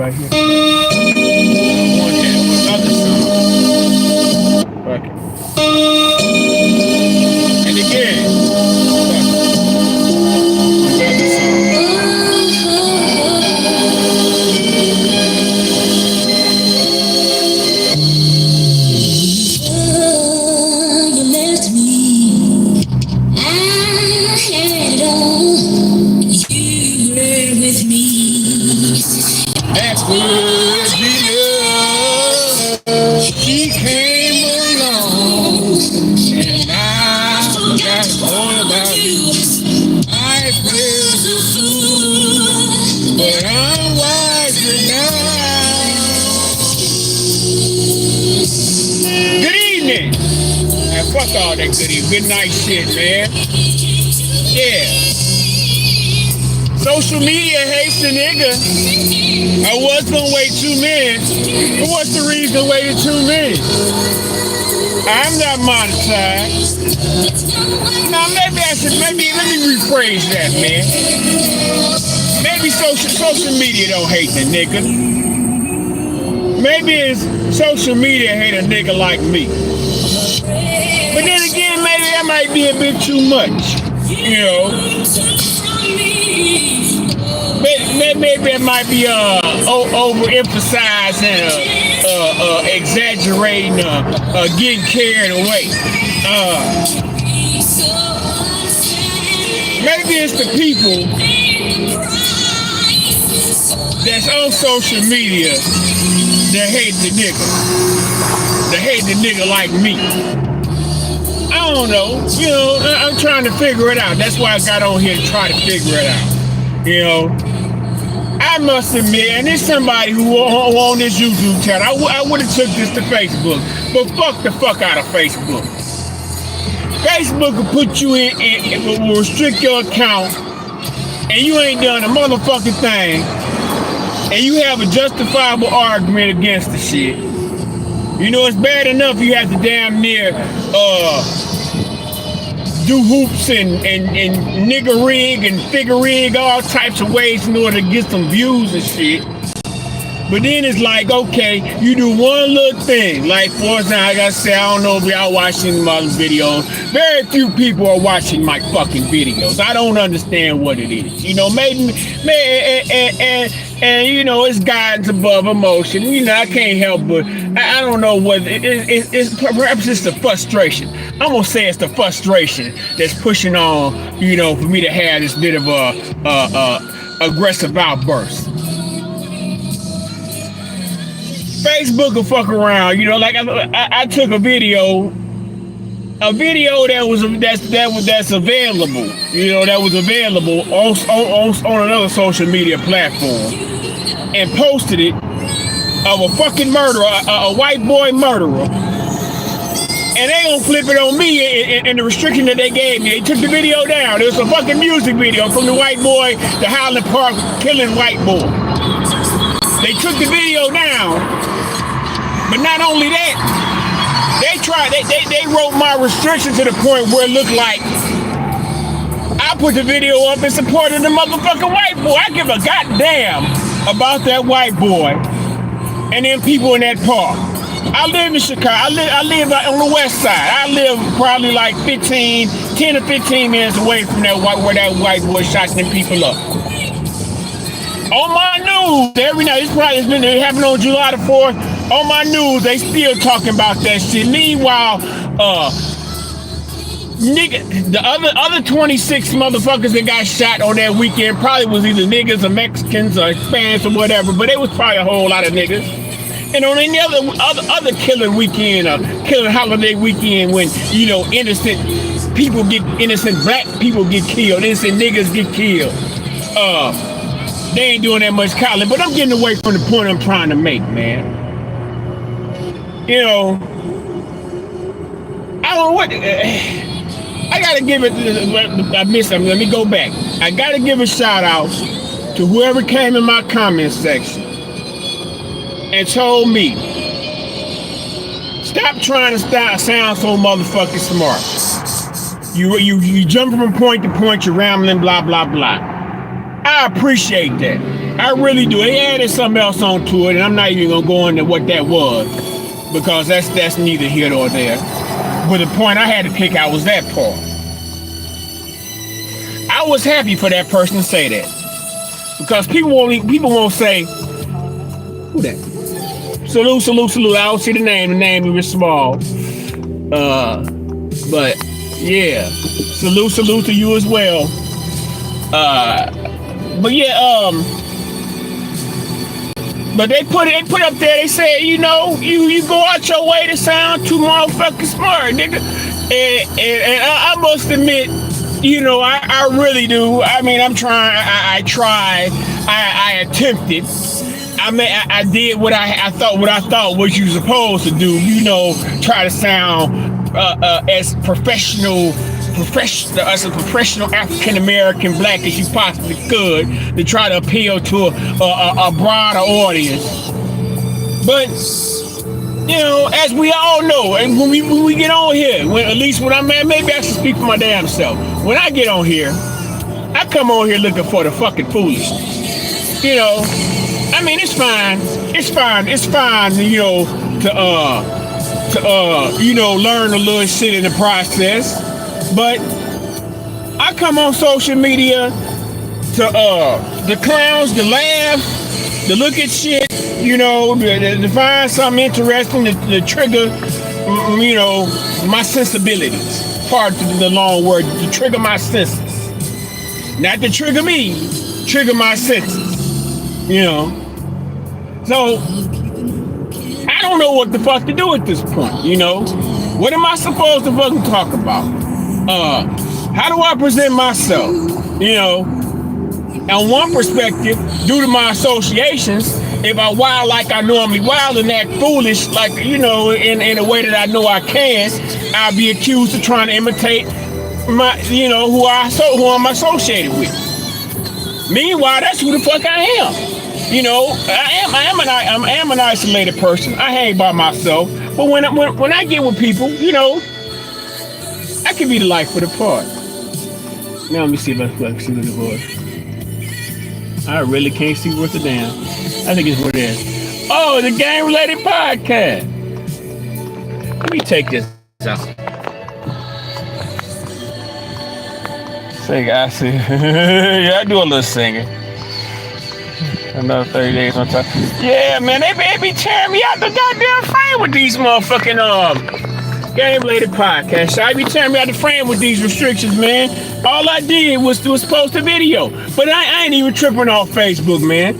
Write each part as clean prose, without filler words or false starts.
right here. I want another song. Fuck it. And again, another song. You left me. I had it all. You were with me. That's good, she came along, and I forgot all about you. I feel the fool, but I'm wiser now. Good evening. Man, fuck all that good night shit, man. Yeah. Social media hates the nigga. I was gonna wait 2 minutes, but what's the reason I waited 2 minutes? I'm not monetized. Now maybe let me rephrase that, man. Maybe social media don't hate the nigga. Maybe it's social media hate a nigga like me. But then again, maybe that might be a bit too much, you know. Maybe it might be overemphasizing, exaggerating, getting carried away. Maybe it's the people that's on social media that hate the nigga. That hate the nigga like me. I don't know. You know, I'm trying to figure it out. That's why I got on here to try to figure it out. You know, I must admit, and there's somebody who on this YouTube channel, I would have took this to Facebook, but fuck the fuck out of Facebook. Facebook will put you will restrict your account, and you ain't done a motherfucking thing, and you have a justifiable argument against the shit. You know, it's bad enough you have to damn near, do hoops and nigga rig and figure rig all types of ways in order to get some views and shit. But then it's like, okay, you do one little thing. Like, for example, like I said, I don't know if y'all watching my videos. Very few people are watching my fucking videos. I don't understand what it is. You know, maybe and you know, it's guidance above emotion. You know, I can't help but, I don't know what, it's perhaps it's the frustration. I'm gonna say it's the frustration that's pushing on, you know, for me to have this bit of a aggressive outburst. Facebook will fuck around, you know, like I took a video that's available, you know, that was available on another social media platform, and posted it of a fucking murderer, a white boy murderer, and they gonna flip it on me and the restriction that they gave me. They took the video down. It was a fucking music video from the white boy to Highland Park killing white boy. They took the video down, but not only that, they wrote my restriction to the point where it looked like I put the video up in support of the motherfucking white boy. I give a goddamn about that white boy and them people in that park. I live in Chicago. I live on the west side. I live probably like 10 to 15 minutes away from where that white boy shot them people up. On my news, every night, it happened on July the 4th. On my news, they still talking about that shit. Meanwhile, nigga, the other 26 motherfuckers that got shot on that weekend probably was either niggas or Mexicans or Hispanics or whatever, but it was probably a whole lot of niggas. And on any other killing weekend or killing holiday weekend, when, you know, innocent black people get killed, innocent niggas get killed, they ain't doing that much calling. But I'm getting away from the point I'm trying to make, man. You know, I don't know what. I gotta give it. I missed something. Let me go back. I gotta give a shout out to whoever came in my comment section and told me, stop trying to sound so motherfucking smart. You jump from point to point, you're rambling, blah blah blah. I I appreciate that. I really do. He added something else onto it, and I'm not even gonna go into what that was because that's neither here nor there. But the point I had to pick out was that part. I was happy for that person to say that because people won't say who that. Salute. I don't see the name. The name is small. But yeah, salute to you as well. But yeah, but they put up there. They said, you know, you go out your way to sound too motherfucking smart, nigga. And I must admit, you know, I really do. I mean, I'm trying. I attempted. I mean, I did what I thought what you supposed to do. You know, try to sound as professional as a professional African American black as you possibly could to try to appeal to a broader audience. But you know, as we all know, and when we get on here, at least when I'm maybe I should speak for my damn self. When I get on here, I come on here looking for the fucking foolishness. You know, I mean, it's fine, you know, to you know, learn a little shit in the process. But I come on social media to the clowns, to laugh, to look at shit, you know, to find something interesting, to trigger, you know, my sensibilities. Part of the long word, to trigger my senses. Not to trigger me, trigger my senses, you know. So, I don't know what the fuck to do at this point, you know. What am I supposed to fucking talk about? How do I present myself? You know, on one perspective, due to my associations, if I wild like I normally wild and act foolish, like, you know, in a way that I know I can, I'll be accused of trying to imitate my, you know, who I'm associated with. Meanwhile, that's who the fuck I am. You know, I am an isolated person. I hang by myself. But when I get with people, you know, I can be the life of the party. Now let me see if I can see what it was. I really can't see worth a damn. I think it's what it is. Oh, the game-related podcast. Let me take this out. Sing, I see. Yeah, I do a little singing. Another 30 days on time. Yeah, man, they be tearing me out the goddamn frame with these motherfucking game-related podcasts. I be tearing me out the frame with these restrictions, man. All I did was post a video. But I ain't even tripping off Facebook, man.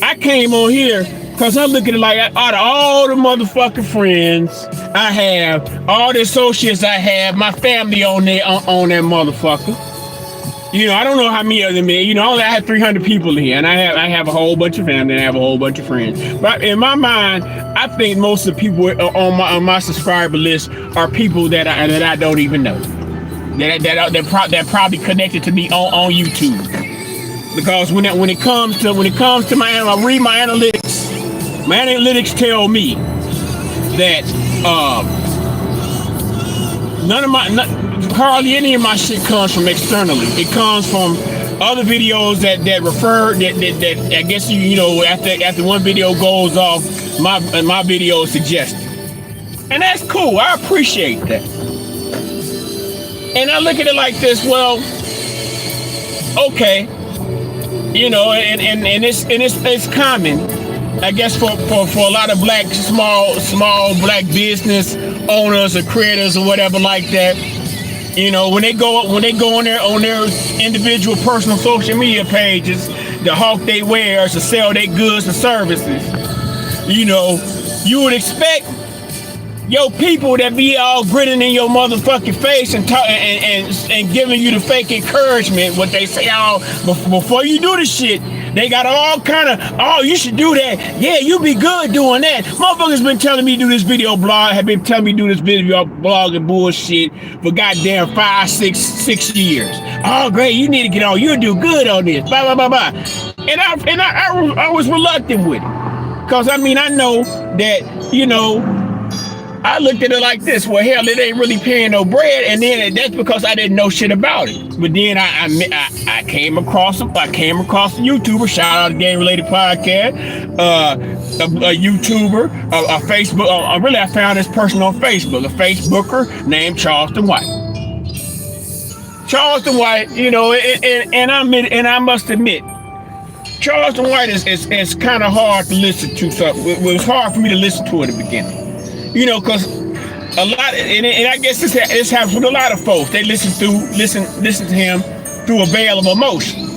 I came on here because I'm looking at like out of all the motherfucking friends I have, all the associates I have, my family on that motherfucker. You know, I don't know how many of them is. You know, I have 300 people here, and I have a whole bunch of family, and I have a whole bunch of friends. But in my mind, I think most of the people on my subscriber list are people that I don't even know. That probably connected to me on YouTube. Because when it comes to my I read my analytics. My analytics tell me that hardly any of my shit comes from externally. It comes from other videos that I guess you know after one video goes off, my video is suggested, and that's cool. I appreciate that. And I look at it like this. Well, okay, you know, and it's common, I guess, for a lot of black small black business owners or creators or whatever like that. You know, when they go on their individual personal social media pages to hawk their wares, to sell their goods and services, you know, you would expect your people that be all grinning in your motherfucking face and giving you the fake encouragement, what they say, before you do the shit, they got all kind of, you should do that. Yeah, you be good doing that. Motherfuckers been telling me to do this video blog, have been telling me to do this video blog and bullshit for goddamn 5, 6 years. Oh, great, you need to get on. You'll do good on this. Blah, blah, blah, blah. And I was reluctant with it. Because, I mean, I know that, you know, I looked at it like this. Well, hell, it ain't really paying no bread, and then that's because I didn't know shit about it. But then I came across a YouTuber. Shout out to Game Related Podcast. A YouTuber, a Facebook. Really, I found this person on Facebook. A Facebooker named Charleston White. Charleston White, you know, and I must admit, Charleston White is kind of hard to listen to. So it was hard for me to listen to at the beginning. You know, because a lot, and I guess this happens with a lot of folks. They listen to him through a veil of emotion.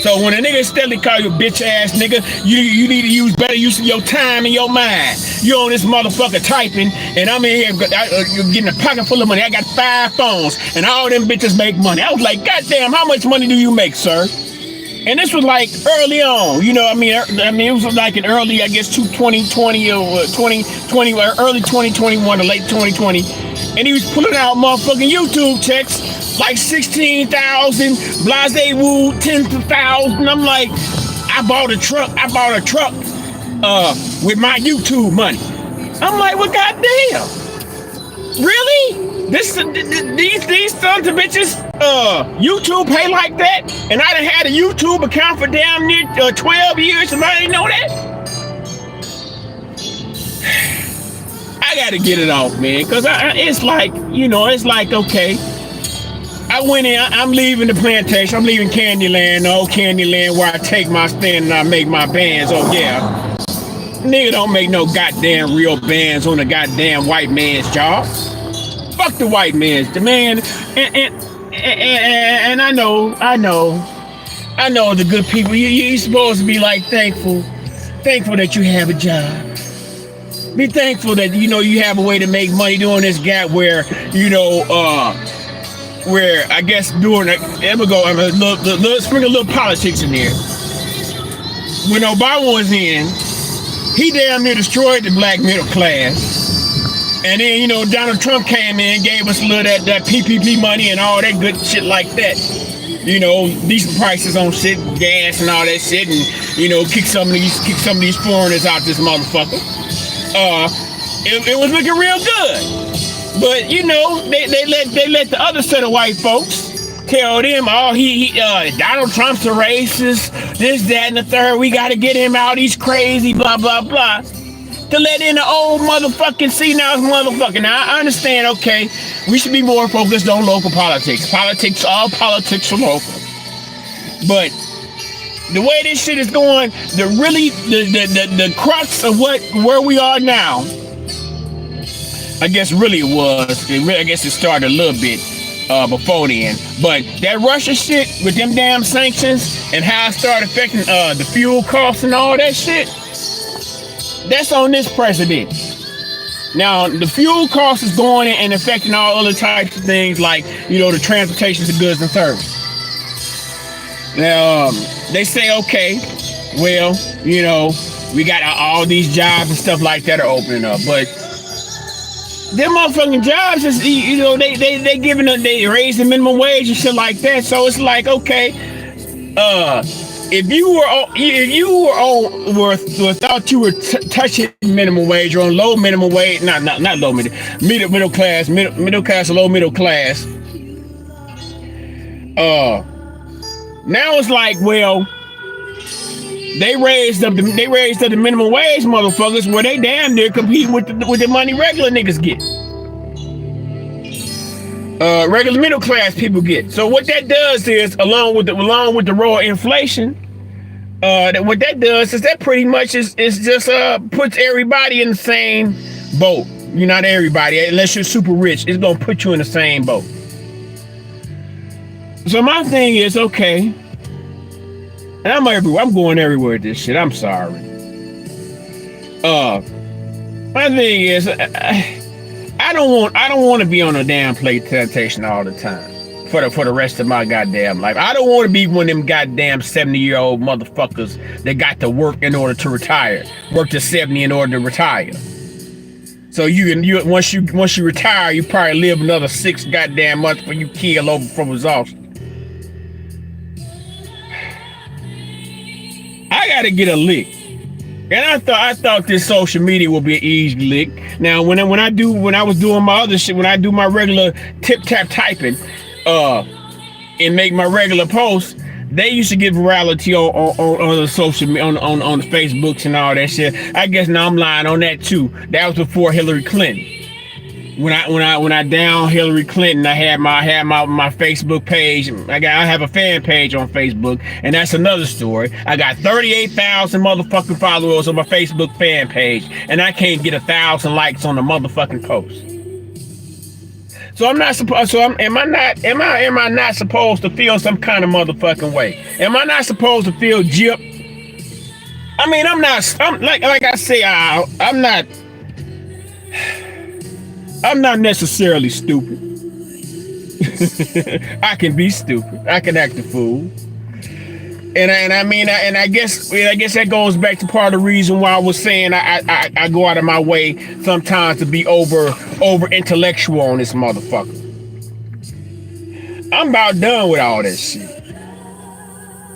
So when a nigga steadily call you a bitch ass nigga, you need to use better use of your time and your mind. You on this motherfucker typing, and I'm in here getting a pocket full of money. I got 5 phones, and all them bitches make money. I was like, goddamn, how much money do you make, sir? And this was like early on, you know. I mean, it was like in early, I guess, 2020 or 2020, or early 2021 or late 2020, and he was pulling out motherfucking YouTube checks like 16,000, blase woo 10,000. I'm like, I bought a truck with my YouTube money. I'm like, well, goddamn, really? These sons of bitches, YouTube pay like that, and I done had a YouTube account for damn near 12 years, and I didn't know that. I gotta get it off, man, because it's like, you know, it's like, okay, I went in, I'm leaving the plantation, I'm leaving Candyland, the old Candyland where I take my stand and I make my bands. Oh yeah, nigga don't make no goddamn real bands on a goddamn white man's job. Fuck the white man's, the man, and I know the good people. You're supposed to be like thankful that you have a job. Be thankful that you know you have a way to make money doing this gap where you know where I guess doing it. I'm gonna sprinkle a little politics in here. When Obama was in, he damn near destroyed the black middle class. And then, you know, Donald Trump came in, gave us a little that PPP money and all that good shit like that. You know, decent prices on shit, gas and all that shit, and you know, kick some of these foreigners out this motherfucker. It was looking real good. But you know, they let the other set of white folks tell them, oh, Donald Trump's a racist, this, that, and the third. We got to get him out. He's crazy, blah blah blah. To let in the old motherfucking senile motherfucker. Now, I understand, okay, we should be more focused on local politics. All politics are local. But the way this shit is going, the crux of where we are now, I guess I guess it started a little bit before then. But that Russia shit with them damn sanctions and how it started affecting the fuel costs and all that shit, that's on this president. Now, the fuel cost is going in and affecting all other types of things like, you know, the transportation of goods and services. Now, they say, okay, well, you know, we got all these jobs and stuff like that are opening up, but them motherfucking jobs is, you know, they raise the minimum wage and shit like that. So it's like, okay, if you were thought you were touching minimum wage or on low minimum wage, not low middle class, or low middle class. Now it's like, well, they raised up the minimum wage, motherfuckers, where they damn near compete with the money regular niggas get. Regular middle class people get. So what that does is, along with the raw inflation, what that does is that pretty much is just puts everybody in the same boat. You're not everybody, unless you're super rich. It's gonna put you in the same boat. So my thing is, okay, and I'm going everywhere with this shit. I'm sorry. My thing is, I don't want to be on a damn plantation all the time for the rest of my goddamn life. I don't want to be one of them goddamn 70-year-old motherfuckers that got to work in order to retire, work to 70 in order to retire. So you once you retire, you probably live another 6 goddamn months before you keel over from exhaustion. I gotta get a lick. And I thought this social media would be an easy lick. Now when I was doing my other shit, when I do my regular tip tap typing, and make my regular posts, they used to get virality on the social on the Facebooks and all that shit. I guess now I'm lying on that too. That was before Hillary Clinton. When I down Hillary Clinton, I had my Facebook page. I have a fan page on Facebook, and that's another story. I got 38,000 motherfucking followers on my Facebook fan page, and I can't get 1,000 likes on the motherfucking post. So I'm not supposed. So am I not supposed to feel some kind of motherfucking way? Am I not supposed to feel gypped? I mean, I'm like I say, I'm not necessarily stupid. I can be stupid. I can act a fool. And I guess that goes back to part of the reason why I was saying I go out of my way sometimes to be over intellectual on this motherfucker. I'm about done with all that shit.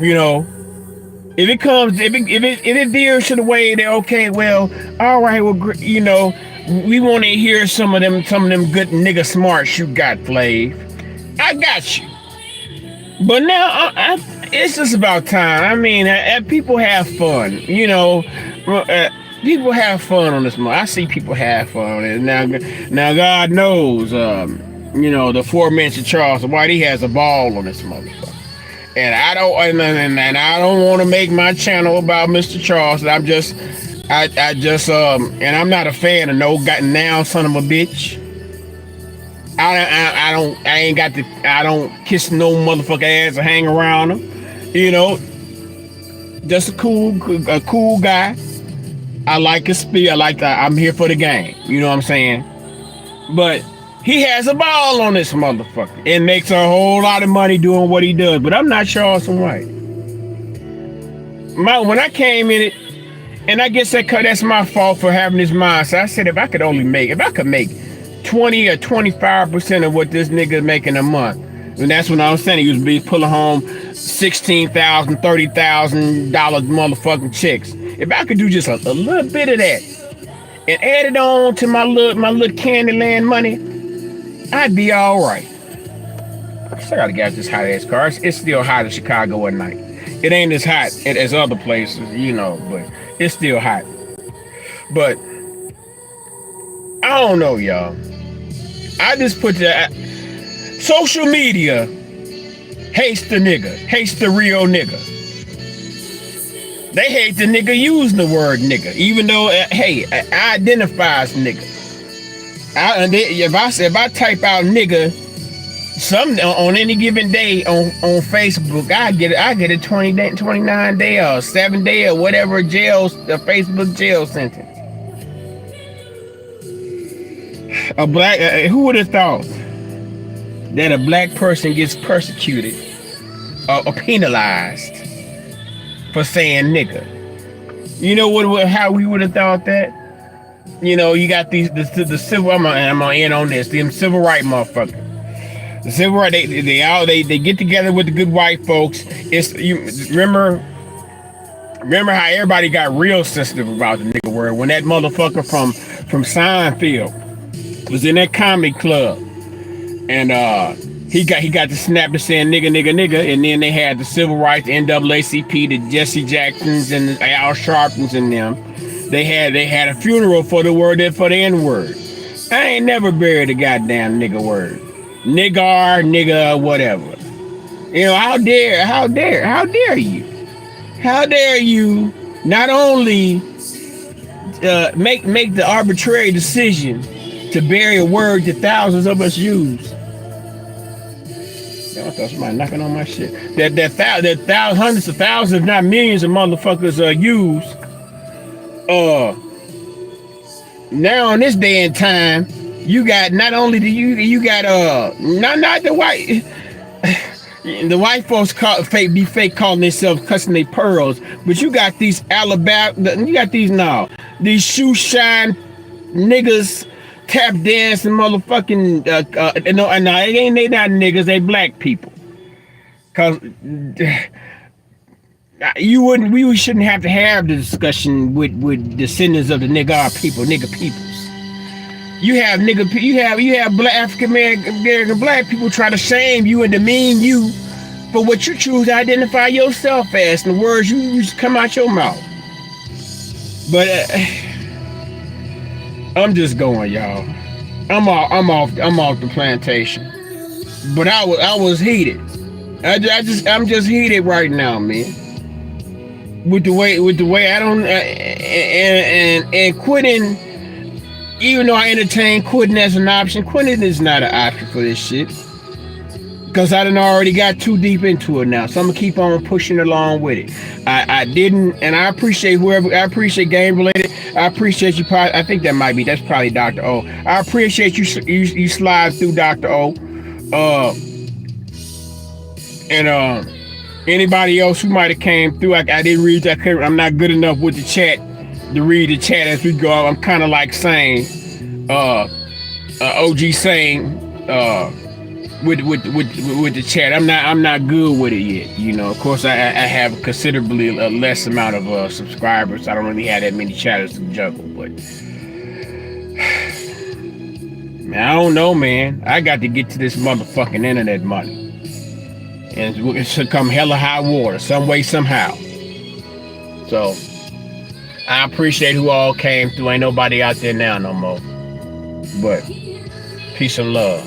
You know, if it veers to the way that, okay, well, all right, well, you know, we want to hear some of them good nigga smarts you got, Flav. I got you. But now it's just about time. I mean, people have fun, you know. People have fun on this month. I see people have fun on it. Now God knows, you know, the aforementioned Charles White, he has a ball on this motherfucker. And I don't want to make my channel about Mr. Charles. I I'm not a fan of no gotten down son of a bitch. I don't kiss no motherfucker ass or hang around him. You know, just a cool guy. I like his speed. I'm here for the game. You know what I'm saying? But he has a ball on this motherfucker and makes a whole lot of money doing what he does. But I'm not Charleston White. When I came in it, and I guess that's my fault for having this mindset. I said if I could make 20 or 25% of what this nigga making a month, and that's when I was saying he was be pulling home $16,000, $30,000 motherfucking checks. If I could do just a little bit of that and add it on to my little Candyland money, I'd be all right. I still gotta get this hot ass car. It's still hot in Chicago at night. It ain't as hot as other places, you know, but it's still hot. But I don't know, y'all. I just put that social media hates the nigga, hates the real nigga. They hate the nigga using the word nigga, even though hey, I identify as nigga. If I type out nigga, on any given day on Facebook, I get a 29 day or 7 day or whatever Facebook jail sentence. A black who would have thought that a black person gets persecuted or penalized for saying nigga? You know how we would have thought that? You know, you got the civil. I'm gonna end on this. Them civil rights motherfuckers. The civil rights. They get together with the good white folks. Remember how everybody got real sensitive about the nigga word when that motherfucker from Seinfeld was in that comedy club, and he got to snap to saying nigga, and then they had the civil rights, NAACP, the Jesse Jacksons and the Al Sharptons and them. They had a funeral for the N-word. I ain't never buried a goddamn nigga word. Nigga, whatever. You know, how dare you not only make the arbitrary decision to bury a word that thousands of us use. I thought somebody knocking on my shit. That hundreds of thousands, if not millions of motherfuckers use. Now in this day and time, you got not only you got not the white the white folks be fake calling themselves cussing their pearls, but you got these these shoe shine niggas tap dancing motherfucking they not niggas, they black people. Cause We shouldn't have to have the discussion with descendants of the nigga people, nigga peoples. You have black African American black people try to shame you and demean you for what you choose to identify yourself as, and the words you come out your mouth. But I'm just going, y'all. I'm off the plantation. But I was heated. I'm just heated right now, man. With the way I don't and quitting. Even though I entertain quitting as an option, quitting is not an option for this shit. Because I done already got too deep into it now. So I'm going to keep on pushing along with it. I didn't, and I appreciate I appreciate Game Related. I appreciate you. I think that's probably Dr. O. I appreciate you slide through Dr. O. And anybody else who might have came through, I didn't read that. I'm not good enough with the chat to read the chat as we go. I'm kind of like saying, OG saying, with the chat. I'm not good with it yet. You know, of course, I have considerably less amount of subscribers. I don't really have that many chatters to juggle, but man, I don't know, man. I got to get to this motherfucking internet money, and it should come hella high water, some way, somehow. So I appreciate who all came through. Ain't nobody out there now no more. But peace and love.